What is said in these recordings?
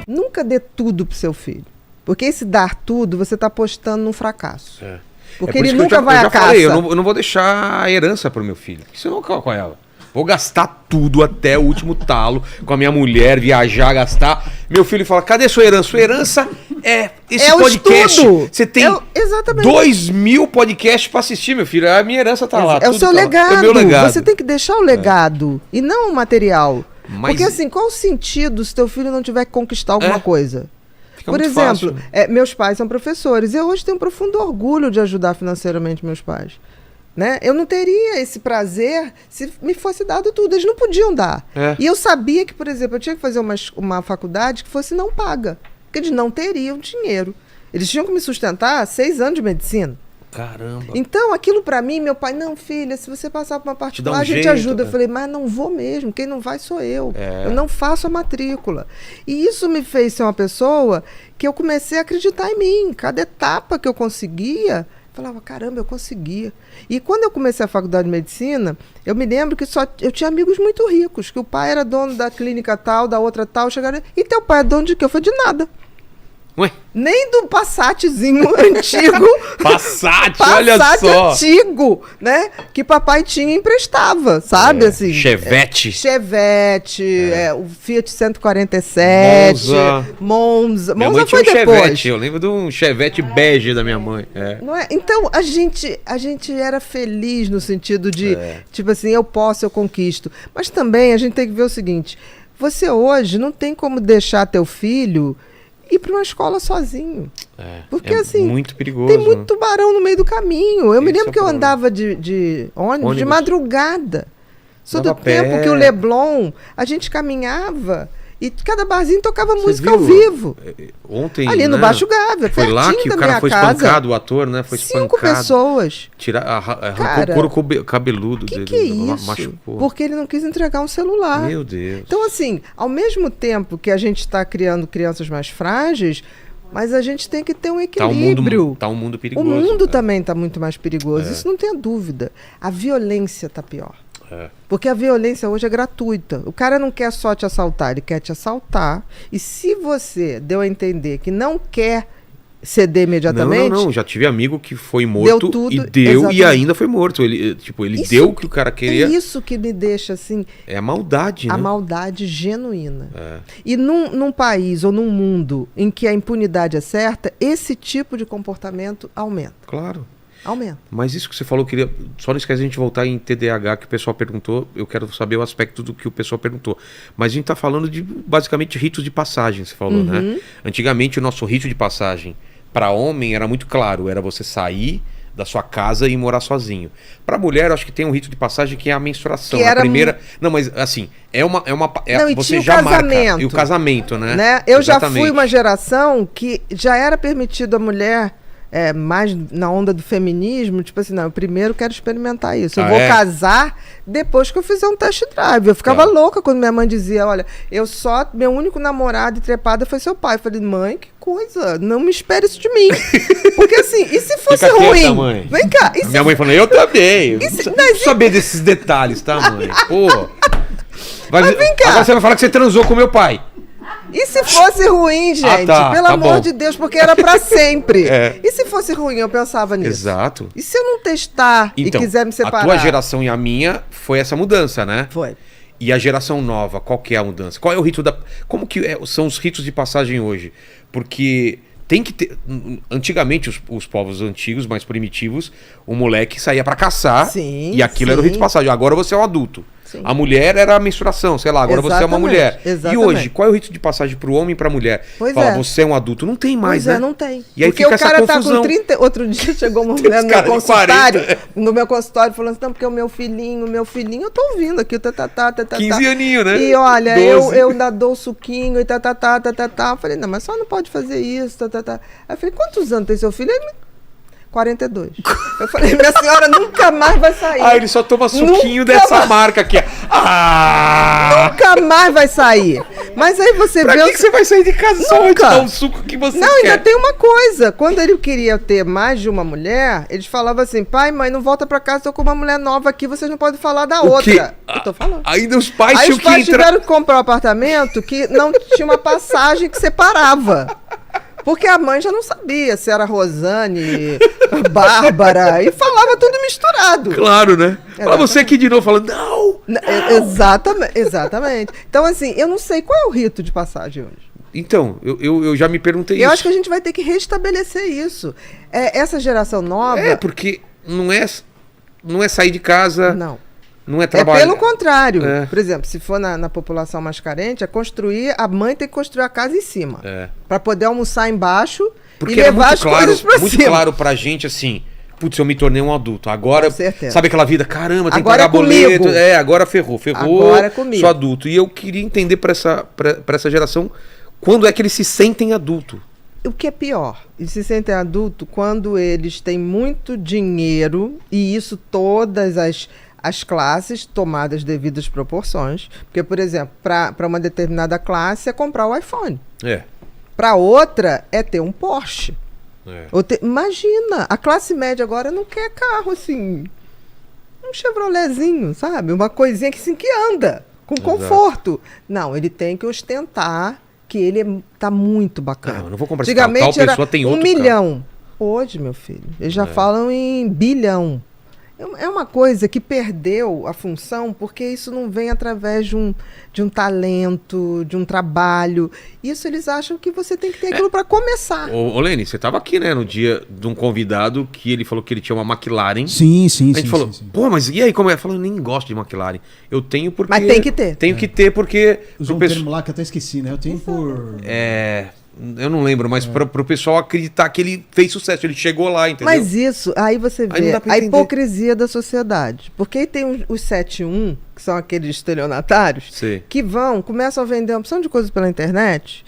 Nunca dê tudo pro seu filho. Porque esse dar tudo, você tá apostando num fracasso. Porque ele nunca vai à caça. Eu não vou deixar a herança pro meu filho. Isso eu não quero com ela. Vou gastar tudo até o último talo com a minha mulher, viajar, gastar. Meu filho fala, cadê sua herança? Sua herança é esse podcast. Estudo. Você tem 2.000 podcasts pra assistir, meu filho. A minha herança tá lá. É o seu legado. É o meu legado. Você tem que deixar o legado e não o material. Porque assim, qual o sentido se teu filho não tiver que conquistar alguma coisa? Por exemplo, meus pais são professores. Eu hoje tenho um profundo orgulho de ajudar financeiramente meus pais. Né? Eu não teria esse prazer se me fosse dado tudo. Eles não podiam dar. E eu sabia que, por exemplo, eu tinha que fazer uma faculdade que fosse não paga. Porque eles não teriam dinheiro. Eles tinham que me sustentar 6 anos de medicina. Caramba. Então, aquilo pra mim, meu pai, não, filha, se você passar por uma particular, a gente ajuda. Eu falei, mas não vou mesmo, quem não vai sou eu. Eu não faço a matrícula. E isso me fez ser uma pessoa que eu comecei a acreditar em mim. Cada etapa que eu conseguia, eu falava, caramba, eu conseguia. E quando eu comecei a faculdade de medicina, eu me lembro que eu tinha amigos muito ricos, que o pai era dono da clínica tal, da outra tal, chegaram, e teu pai é dono de quê? Eu falei, de nada. Ué? Nem do Passatzinho antigo. Passat, olha só. Antigo, né? Que papai tinha e emprestava, sabe? Assim, Chevette. O Fiat 147. Monza. Minha mãe tinha um Chevette. Eu lembro de um Chevette bege da minha mãe. Não é? Então, a gente era feliz no sentido de, tipo assim, eu posso, eu conquisto. Mas também a gente tem que ver o seguinte, você hoje não tem como deixar teu filho ir para uma escola sozinho. Porque assim, muito perigoso, tem muito tubarão no meio do caminho. Eu me lembro que eu andava de ônibus de madrugada. Sou do tempo que o Leblon, a gente caminhava e cada barzinho tocava música ao vivo. Ontem, ali no Baixo Gávea, foi lá que o cara foi espancado, o ator, né? Foi 5 pessoas. Arrancou o couro cabeludo dele. Que é isso? Machucou. Porque ele não quis entregar um celular. Meu Deus. Então, assim, ao mesmo tempo que a gente está criando crianças mais frágeis, mas a gente tem que ter um equilíbrio. Tá um mundo perigoso. O mundo também está muito mais perigoso. Isso não tenha dúvida. A violência está pior. Porque a violência hoje é gratuita. O cara não quer só te assaltar, ele quer te assaltar. E se você deu a entender que não quer ceder imediatamente... Não. Já tive amigo que foi morto e ainda foi morto. Ele deu o que o cara queria. É isso que me deixa assim... É a maldade, né? A maldade genuína. E num país ou num mundo em que a impunidade é certa, esse tipo de comportamento aumenta. Claro. Aumenta. Mas isso que você falou, só não esquece a gente voltar em TDAH, que o pessoal perguntou. Eu quero saber o aspecto do que o pessoal perguntou. Mas a gente está falando de, basicamente, ritos de passagem, você falou, né? Antigamente, o nosso rito de passagem para homem era muito claro. Era você sair da sua casa e morar sozinho. Para mulher, eu acho que tem um rito de passagem que é a menstruação. A primeira... Não, mas assim, você já marca. E o casamento, né? Eu já fui uma geração que já era permitido a mulher... mais na onda do feminismo, tipo assim, não, eu primeiro quero experimentar isso. Eu vou casar depois que eu fizer um test drive. Eu ficava louca quando minha mãe dizia, olha, meu único namorado e trepada foi seu pai. Eu falei, mãe, que coisa, não me espere isso de mim. Porque assim, e se fosse ruim? Mãe. Vem cá. Minha mãe falou, eu também. Não saber desses detalhes, tá, mãe? Pô. Mas vem cá. Agora você vai falar que você transou com meu pai. E se fosse ruim, gente? Pelo amor de Deus, porque era pra sempre. E se fosse ruim, eu pensava nisso. Exato. E se eu não testar e quiser me separar? A tua geração e a minha foi essa mudança, né? Foi. E a geração nova, qual que é a mudança? Qual é o rito Como que são os ritos de passagem hoje? Porque tem que ter... Antigamente, os povos antigos, mais primitivos, o moleque saía pra caçar e aquilo era o rito de passagem. Agora você é um adulto. Sim. A mulher era a menstruação, sei lá, agora você é uma mulher. Exatamente. E hoje, qual é o rito de passagem pro homem e pra mulher? Você é um adulto, não tem mais, né? Não tem. E aí porque o cara tá com 30... Outro dia chegou uma mulher no meu consultório, falando assim, não, porque o meu filhinho, eu tô ouvindo aqui, 15 aninhos, né? E olha, eu ainda dou o suquinho e Eu falei, não, mas só não pode fazer isso, Aí eu falei, quantos anos tem seu filho? Ele 42. Eu falei, minha senhora nunca mais vai sair. Ele só toma suquinho dessa marca aqui. Nunca mais vai sair. Mas aí você pra vê... que você vai sair de casa só antes de dar um suco que você quer? Ainda tem uma coisa. Quando ele queria ter mais de uma mulher, eles falavam assim, pai, mãe, não volta pra casa, tô com uma mulher nova aqui, vocês não podem falar da outra. Eu tô falando. Ainda os pais Aí os pais tiveram que comprar um apartamento que não tinha uma passagem que separava. Porque a mãe já não sabia se era Rosane, Bárbara, e falava tudo misturado. Claro, né? Pra você aqui de novo falando, não! Exatamente. Então, assim, eu não sei qual é o rito de passagem hoje. Então, eu já me perguntei isso. Eu acho que a gente vai ter que restabelecer isso. Essa geração nova... porque não é sair de casa... Não é trabalho. Pelo contrário. Por exemplo, se for na população mais carente, a mãe tem que construir a casa em cima. Para poder almoçar embaixo e levar as coisas pra cima. Muito claro pra gente, assim, putz, eu me tornei um adulto. Agora, sabe aquela vida, caramba, tem que pagar boleto. Agora ferrou. Agora é comigo. Sou adulto. E eu queria entender pra essa geração, quando é que eles se sentem adulto? O que é pior? Eles se sentem adulto quando eles têm muito dinheiro, e isso todas as classes tomadas devidas proporções. Porque, por exemplo, para uma determinada classe é comprar o iPhone. Para outra é ter um Porsche. Imagina, a classe média agora não quer carro assim, um Chevroletzinho, sabe? Uma coisinha que anda, com conforto. Não, ele tem que ostentar que ele tá muito bacana. Não vou comprar esse carro, tal pessoa tem outro 1 milhão. Hoje, meu filho, eles já falam em bilhão. É uma coisa que perdeu a função porque isso não vem através de um talento, de um trabalho. Isso eles acham que você tem que ter aquilo para começar. Ô Lene, você estava aqui, né, no dia de um convidado que ele falou que ele tinha uma McLaren. Sim. A gente falou, pô, mas e aí como é? Falou, eu nem gosto de McLaren. Eu tenho porque... Mas tem que ter. Tenho que ter porque... Usou um termo lá que eu até esqueci, né? Eu tenho por... Eu não lembro, mas pro pessoal acreditar que ele fez sucesso, ele chegou lá, entendeu? Mas isso, aí você vê a hipocrisia da sociedade. Porque aí tem os 7-1, que são aqueles estelionatários, que começam a vender uma opção de coisas pela internet,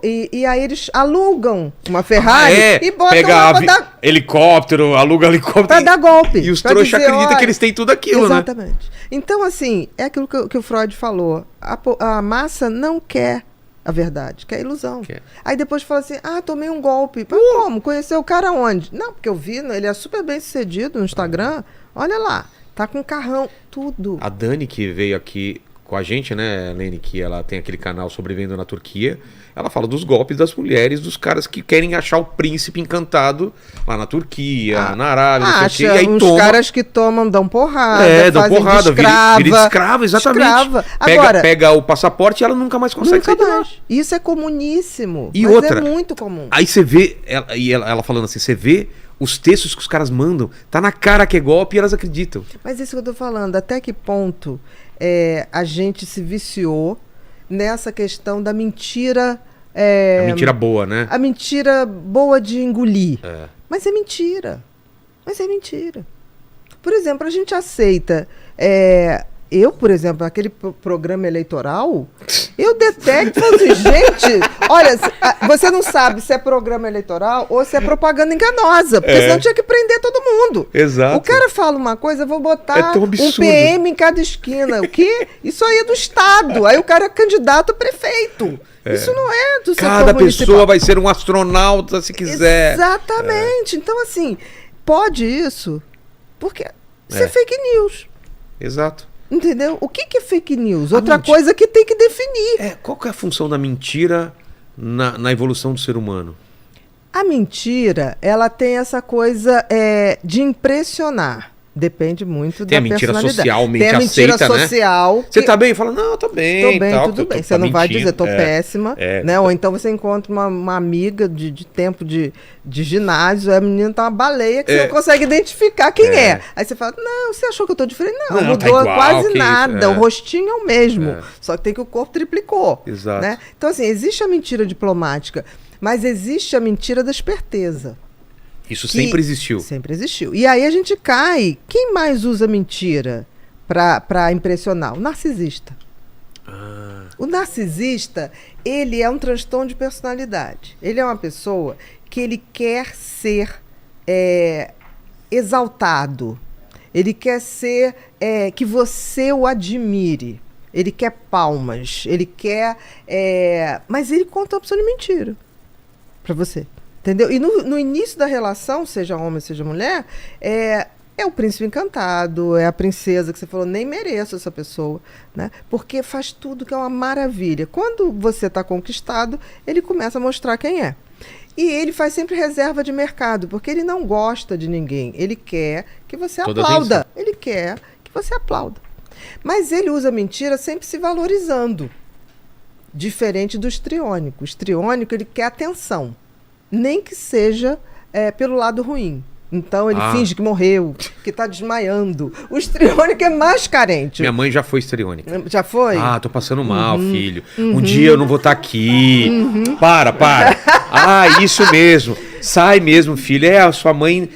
e aí eles alugam uma Ferrari e botam lá pra dar... helicóptero, aluga helicóptero. Pra dar golpe. E os trouxas acreditam que eles têm tudo aquilo, exatamente. Então, assim, é aquilo que o Freud falou. A massa não quer a verdade, que é ilusão. Aí depois fala assim, tomei um golpe. Mas como? Conheceu o cara onde? Não, porque eu vi, ele é super bem sucedido no Instagram. Olha lá, tá com carrão, tudo. A Dani, que veio aqui com a gente, né, Lene, que ela tem aquele canal Sobrevivendo na Turquia, ela fala dos golpes das mulheres, dos caras que querem achar o príncipe encantado lá na Turquia, na Arábia, não sei o quê, e aí caras que dão porrada, dão porrada, vira escrava, exatamente. Agora, pega o passaporte e ela nunca mais consegue sair de lá. Isso é comuníssimo, e mas outra, é muito comum. Aí você vê, ela falando assim, você vê os textos que os caras mandam, tá na cara que é golpe e elas acreditam. Mas isso que eu tô falando, até que ponto a gente se viciou nessa questão da mentira... a mentira boa, né? A mentira boa de engolir. Mas é mentira. Por exemplo, a gente aceita... Eu, por exemplo, naquele programa eleitoral, eu detecto, assim, gente, olha, você não sabe se é programa eleitoral ou se é propaganda enganosa, porque senão tinha que prender todo mundo. Exato. O cara fala uma coisa, eu vou botar um PM em cada esquina. O quê? Isso aí é do Estado. Aí o cara é candidato a prefeito. Isso não é do setor Cada municipal. pessoa vai ser um astronauta se quiser. Exatamente. Então, assim, pode isso, porque isso é fake news. Exato. Entendeu? O que é fake news? Outra coisa que tem que definir. Qual que é a função da mentira na evolução do ser humano? A mentira, ela tem essa coisa de impressionar. Depende muito da personalidade. Tem a mentira social, tem a mentira aceita, social. Né? Você tá bem? Fala, não, tô bem. Tô bem, tal, tudo bem. Você não vai dizer, tô péssima. Né? Ou então você encontra uma amiga de tempo de ginásio, a menina tá uma baleia que você não consegue identificar quem é. Aí você fala, não, você achou que eu tô diferente? Não, mudou tá igual, quase nada. O rostinho é o mesmo. Só que tem que o corpo triplicou. Exato. Né? Então, assim, existe a mentira diplomática, mas existe a mentira da esperteza. Isso sempre existiu. Sempre existiu. E aí a gente cai. Quem mais usa mentira para impressionar? O narcisista. O narcisista, ele é um transtorno de personalidade. Ele é uma pessoa que ele quer ser exaltado. Ele quer ser que você o admire. ele quer palmas, ele quer... Mas ele conta uma opção de mentira pra você, entendeu? E no início da relação, seja homem, seja mulher, é o príncipe encantado, é a princesa que você falou, nem mereço essa pessoa, né? Porque faz tudo que é uma maravilha. Quando você está conquistado, ele começa a mostrar quem é. E ele faz sempre reserva de mercado, porque ele não gosta de ninguém. Ele quer que você aplauda. Ele quer que você aplauda. Mas ele usa mentira sempre se valorizando. Diferente do histriônico. O histriônico, ele quer atenção. Nem que seja pelo lado ruim. Então ele finge que morreu, que tá desmaiando. O histriônico é mais carente. Minha mãe já foi histriônica. Já foi? Tô passando mal, filho. Um dia eu não vou estar aqui. Para. Isso mesmo. Sai mesmo, filho. Sua mãe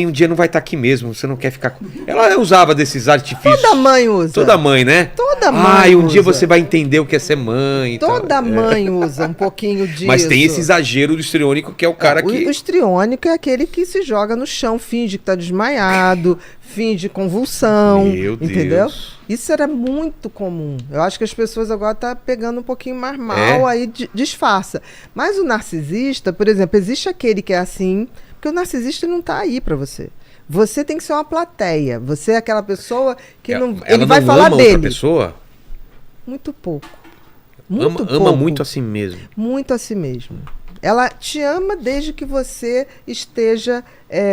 um dia não vai estar aqui mesmo. Você não quer ficar... Ela usava desses artifícios. Toda mãe usa. Toda mãe, né? Toda mãe um dia você vai entender o que é ser mãe. Toda mãe usa um pouquinho disso. Mas tem esse exagero do histriônico, que é o cara que... O histriônico é aquele que se joga no chão, finge que tá desmaiado, finge convulsão. Meu Deus. Entendeu? Isso era muito comum. Eu acho que as pessoas agora estão pegando um pouquinho mais mal, aí disfarça. Mas o narcisista, por exemplo, existe aquele que é assim, porque o narcisista não está aí para você. Você tem que ser uma plateia. Você é aquela pessoa que não... Ele vai falar dele. Outra pessoa? Muito pouco. Ama muito a si mesmo. Muito a si mesmo. Ela te ama desde que você esteja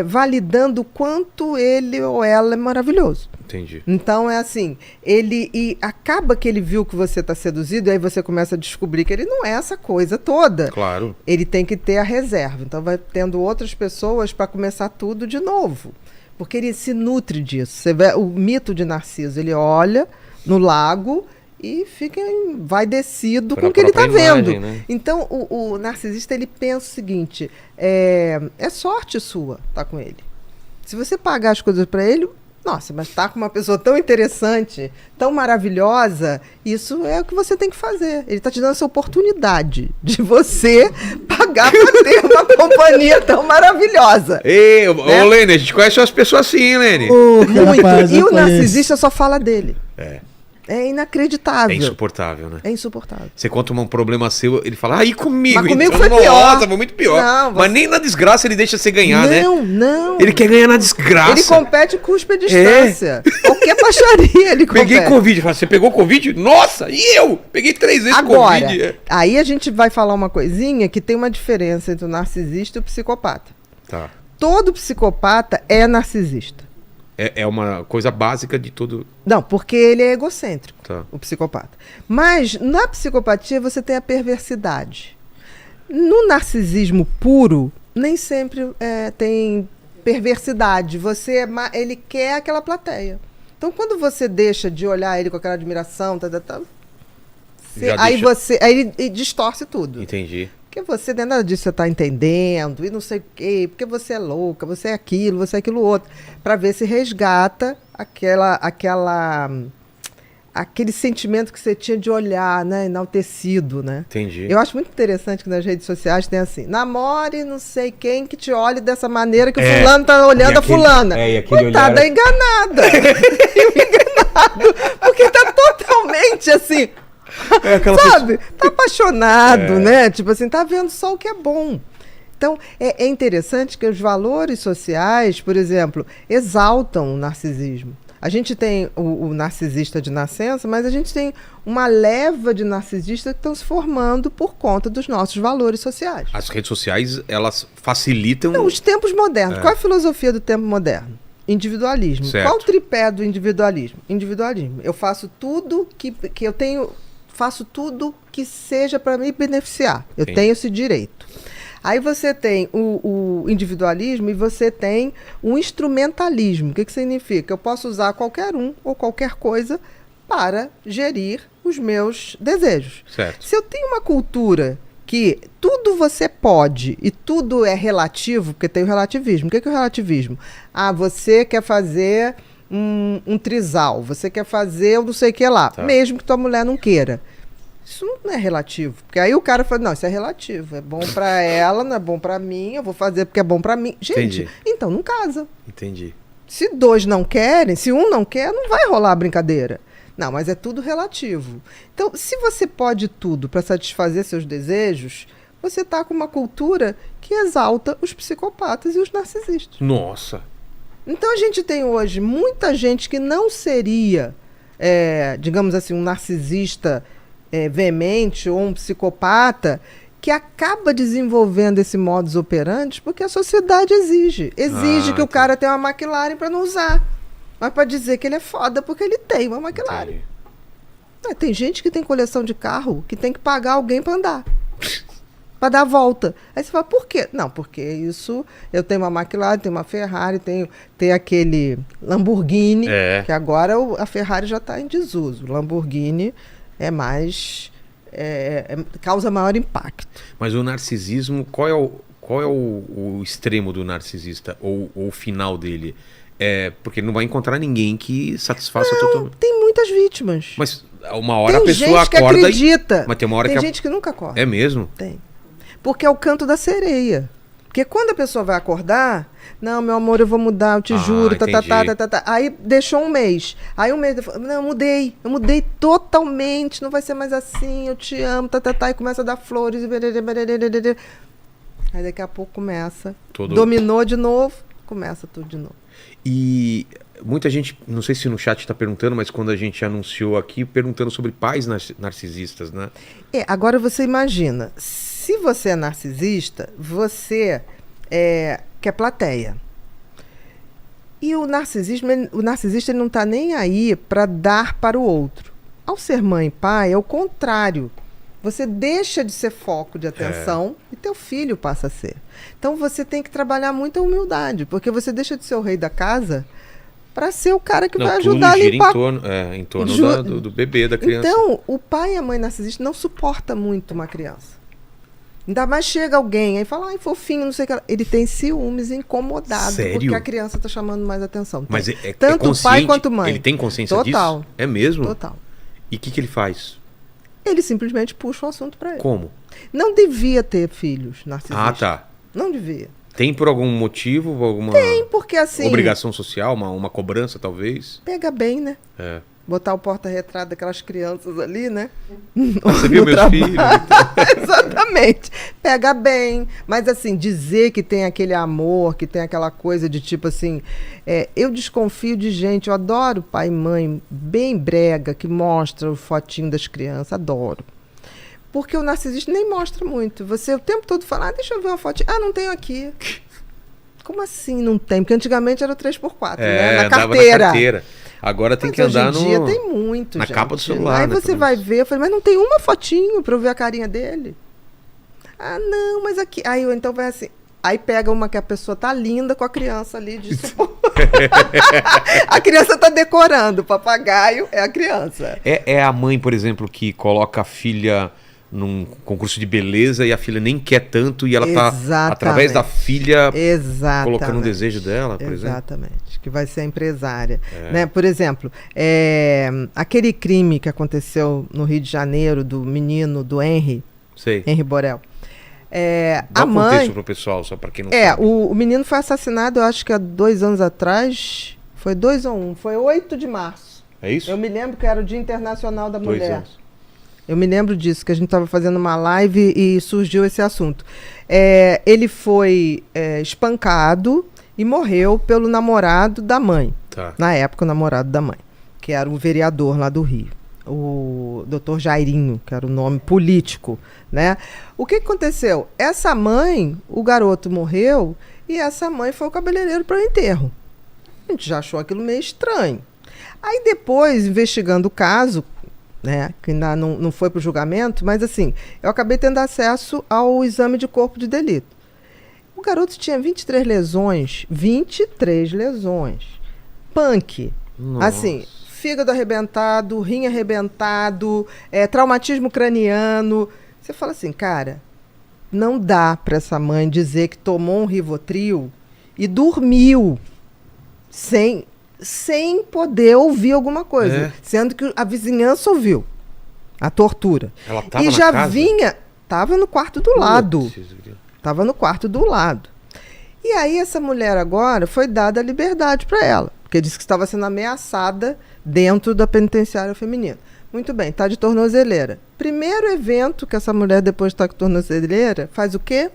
validando o quanto ele ou ela é maravilhoso. Entendi. Então é assim, e acaba que ele viu que você está seduzido, e aí você começa a descobrir que ele não é essa coisa toda. Claro. Ele tem que ter a reserva. Então vai tendo outras pessoas para começar tudo de novo. Porque ele se nutre disso. Você vê o mito de Narciso, ele olha no lago e fica envaidecido com o que ele está vendo. Né? Então o narcisista, ele pensa o seguinte, é sorte sua estar com ele. Se você pagar as coisas para ele, nossa, mas tá com uma pessoa tão interessante, tão maravilhosa, isso é o que você tem que fazer. Ele tá te dando essa oportunidade de você pagar pra ter uma companhia tão maravilhosa. Ô Lene, a gente conhece umas pessoas assim, hein, Lene? Muito. E o narcisista só fala dele. É inacreditável. É insuportável, né? É insuportável. Você conta um problema seu, ele fala, comigo. Mas comigo então, foi pior. Nossa, foi muito pior. Não, mas nem na desgraça ele deixa você ganhar, né? Não. Ele quer ganhar na desgraça. Ele compete cuspe a distância. Qualquer baixaria ele compete. Peguei Covid. Você pegou Covid? Nossa, e eu? Peguei 3 vezes Covid. Aí a gente vai falar uma coisinha que tem uma diferença entre o narcisista e o psicopata. Tá. Todo psicopata é narcisista. É uma coisa básica de todo... Não, porque ele é egocêntrico, tá. O psicopata. Mas na psicopatia você tem a perversidade. No narcisismo puro, nem sempre tem perversidade. Ele quer aquela plateia. Então quando você deixa de olhar ele com aquela admiração, aí ele distorce tudo. Entendi. Porque você, nada disso você está entendendo, e não sei o quê, porque você é louca, você é aquilo outro, para ver se resgata aquele sentimento que você tinha de olhar, né, enaltecido, né? Entendi. Eu acho muito interessante que nas redes sociais tem assim, namore não sei quem que te olhe dessa maneira que o fulano tá olhando a fulana. Coitada, enganada. Enganado, porque tá totalmente assim... Sabe? Tá apaixonado, né? Tipo assim, tá vendo só o que é bom. Então, é interessante que os valores sociais, por exemplo, exaltam o narcisismo. A gente tem o narcisista de nascença, mas a gente tem uma leva de narcisistas que estão se formando por conta dos nossos valores sociais. As redes sociais, elas facilitam... Não, os tempos modernos. Qual é a filosofia do tempo moderno? Individualismo. Certo. Qual o tripé do individualismo? Individualismo. Eu faço tudo que eu tenho... Faço tudo que seja para me beneficiar. Eu tenho esse direito. Aí você tem o individualismo e você tem o instrumentalismo. O que significa? Eu posso usar qualquer um ou qualquer coisa para gerir os meus desejos. Certo. Se eu tenho uma cultura que tudo você pode e tudo é relativo, porque tem o relativismo. O que é o relativismo? Você quer fazer... Um trisal, você quer fazer não sei o que lá, mesmo que tua mulher não queira. Isso não é relativo, porque aí o cara fala, não, isso é relativo, é bom pra ela, não é bom pra mim, eu vou fazer porque é bom pra mim. Gente, então não casa. Entendi. Se 2 não querem, se um não quer, não vai rolar a brincadeira. Não, mas é tudo relativo. Então, se você pode tudo para satisfazer seus desejos, você está com uma cultura que exalta os psicopatas e os narcisistas. Nossa! Então, a gente tem hoje muita gente que não seria, digamos assim, um narcisista veemente ou um psicopata, que acaba desenvolvendo esse modus operandi porque a sociedade exige. Exige que o cara tenha uma McLaren para não usar. Mas para dizer que ele é foda porque ele tem uma McLaren. Tem gente que tem coleção de carro que tem que pagar alguém para andar. Para dar a volta. Aí você fala, por quê? Não, porque isso... Eu tenho uma McLaren, tenho uma Ferrari, tenho aquele Lamborghini, que agora a Ferrari já está em desuso. O Lamborghini é mais... causa maior impacto. Mas o narcisismo, qual é o extremo do narcisista? Ou o final dele? Porque ele não vai encontrar ninguém que satisfaça totalmente. Tem muitas vítimas. Mas uma hora a tem pessoa gente acorda que acredita. Mas tem uma hora tem que gente que nunca acorda. É mesmo? Tem. Porque é o canto da sereia. Porque quando a pessoa vai acordar, não, meu amor, eu vou mudar, eu te juro, Aí deixou um mês. Aí um mês, não, eu mudei totalmente, não vai ser mais assim, eu te amo, e começa a dar flores. Aí daqui a pouco começa, dominou de novo, começa tudo de novo. E muita gente, não sei se no chat está perguntando, mas quando a gente anunciou aqui, perguntando sobre pais narcisistas, né? Agora você imagina, se você é narcisista, você quer plateia. E o narcisista ele não está nem aí para dar para o outro. Ao ser mãe e pai, é o contrário. Você deixa de ser foco de atenção e teu filho passa a ser. Então você tem que trabalhar muita humildade, porque você deixa de ser o rei da casa para ser o cara que vai ajudar a limpar. Em torno do bebê, da criança. Então, o pai e a mãe narcisista não suporta muito uma criança. Ainda mais chega alguém aí fala, ai, fofinho, não sei o que. Ele tem ciúmes, incomodado. Sério? Porque a criança está chamando mais atenção. Mas tanto pai quanto mãe. Ele tem consciência Total. disso? É mesmo? Total. E o que ele faz? Ele simplesmente puxa o assunto para ele. Como? Não devia ter filhos narcisistas. Ah, tá. Não devia. Tem por algum motivo? Alguma Tem, porque assim... obrigação social, uma cobrança, talvez? Pega bem, né? Botar o porta-retrato daquelas crianças ali, né? Você viu meus filhos? Exatamente. Pega bem. Mas assim, dizer que tem aquele amor, que tem aquela coisa de tipo assim... eu desconfio de gente, eu adoro pai e mãe bem brega, que mostra o fotinho das crianças, adoro. Porque o narcisista nem mostra muito. Você o tempo todo fala, deixa eu ver uma fotinha. Não tenho aqui. Como assim não tem? Porque antigamente era o 3x4, né? Na carteira. Agora tem que andar hoje em dia tem muito, na gente. capa do celular. Aí você vai ver, eu falei, mas não tem uma fotinho pra eu ver a carinha dele? Não, mas aqui... Aí então vai assim... Aí pega uma que a pessoa tá linda com a criança ali de supor. A criança tá decorando, o papagaio é a criança. É a mãe, por exemplo, que coloca a filha num concurso de beleza e a filha nem quer tanto e ela tá, através da filha, colocando um desejo dela, por exemplo? Exatamente, que vai ser a empresária. Né? Por exemplo, aquele crime que aconteceu no Rio de Janeiro do menino, do Henry Borel. Dá a um mãe, contexto pro pessoal, só para quem não sabe. O menino foi assassinado, eu acho que há 2 anos atrás, foi 2 ou 1, foi 8 de março. É isso? Eu me lembro que era o Dia Internacional da 2 Mulher. anos. Eu me lembro disso, que a gente estava fazendo uma live e surgiu esse assunto. Ele foi espancado e morreu pelo namorado da mãe. Tá. Na época, o namorado da mãe, que era um vereador lá do Rio. O Dr. Jairinho, que era o nome político, né? O que aconteceu? Essa mãe, o garoto morreu e essa mãe foi o cabeleireiro para o enterro. A gente já achou aquilo meio estranho. Aí depois, investigando o caso, né, que ainda não foi para o julgamento, mas assim, eu acabei tendo acesso ao exame de corpo de delito. O garoto tinha 23 lesões. 23 lesões. Punk. Nossa. Assim, fígado arrebentado, rim arrebentado, traumatismo craniano. Você fala assim, cara, não dá para essa mãe dizer que tomou um Rivotril e dormiu sem poder ouvir alguma coisa. Sendo que a vizinhança ouviu a tortura. Ela tava e já na casa? Tava no quarto do lado. Tava no quarto do lado. E aí essa mulher agora foi dada a liberdade para ela. Porque disse que estava sendo ameaçada dentro da penitenciária feminina. Muito bem, tá de tornozeleira. Primeiro evento que essa mulher, depois de estar com tornozeleira, faz o quê?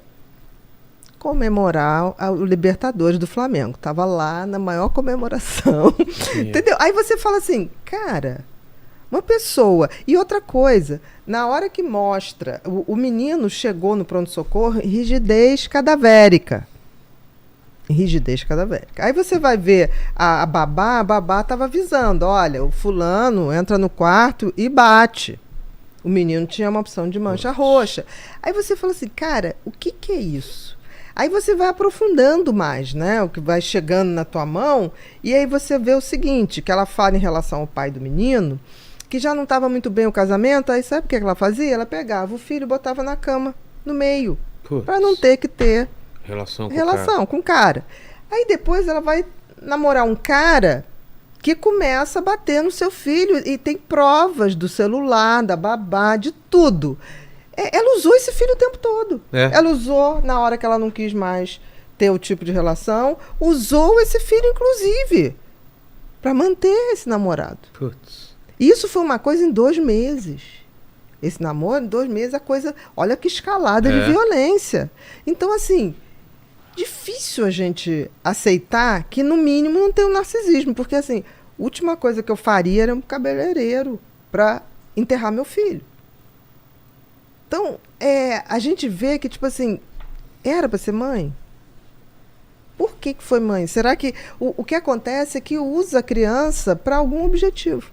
Comemorar o Libertadores do Flamengo. Tava lá na maior comemoração. Entendeu? Aí você fala assim, cara, uma pessoa... E outra coisa, na hora que mostra, o menino chegou no pronto-socorro em rigidez cadavérica. Aí você vai ver a babá estava avisando, olha, o fulano entra no quarto e bate. O menino tinha uma opção de mancha roxa. Aí você fala assim, cara, o que é isso? Aí você vai aprofundando mais, né? O que vai chegando na tua mão, e aí você vê o seguinte, que ela fala em relação ao pai do menino, que já não estava muito bem o casamento, aí sabe o que ela fazia? Ela pegava o filho e botava na cama, no meio, para não ter que ter relação com o cara. Aí depois ela vai namorar um cara que começa a bater no seu filho, e tem provas do celular, da babá, de tudo. Ela usou esse filho o tempo todo. Ela usou na hora que ela não quis mais ter o tipo de relação, usou esse filho, inclusive, para manter esse namorado. Putz. Isso foi uma coisa em 2 meses. Esse namoro, em 2 meses, a coisa... Olha que escalada de violência. Então, assim, difícil a gente aceitar que, no mínimo, não tem um narcisismo. Porque, assim, a última coisa que eu faria era um cabeleireiro para enterrar meu filho. Então, a gente vê que, tipo assim, era para ser mãe? Por que foi mãe? Será que o que acontece é que usa a criança para algum objetivo?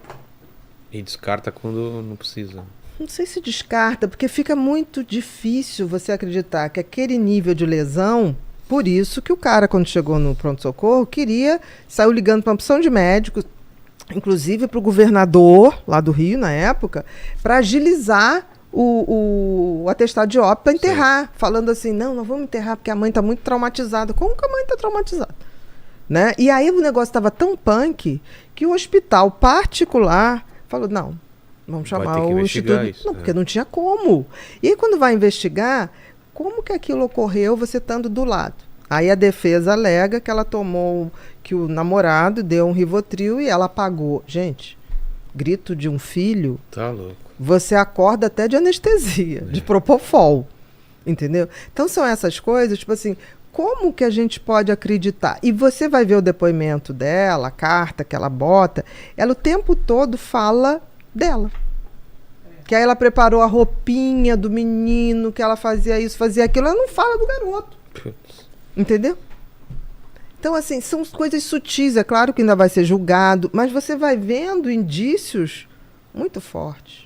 E descarta quando não precisa. Não sei se descarta, porque fica muito difícil você acreditar que aquele nível de lesão... Por isso que o cara, quando chegou no pronto-socorro, saiu ligando para uma opção de médicos, inclusive para o governador lá do Rio, na época, para agilizar o atestado de óbito para enterrar, falando assim, não vamos enterrar porque a mãe está muito traumatizada. Como que a mãe está traumatizada? Né? E aí o negócio estava tão punk que o hospital particular falou, não, vamos chamar o instituto. Isso, não, porque não tinha como. E aí quando vai investigar, como que aquilo ocorreu você estando do lado? Aí a defesa alega que ela tomou, que o namorado deu um Rivotril e ela apagou. Gente, grito de um filho... Tá louco. Você acorda até de anestesia, de propofol, entendeu? Então são essas coisas, tipo assim, como que a gente pode acreditar? E você vai ver o depoimento dela, a carta que ela bota, ela o tempo todo fala dela. Que aí ela preparou a roupinha do menino, que ela fazia isso, fazia aquilo, ela não fala do garoto. Entendeu? Então, assim, são coisas sutis, é claro que ainda vai ser julgado, mas você vai vendo indícios muito fortes.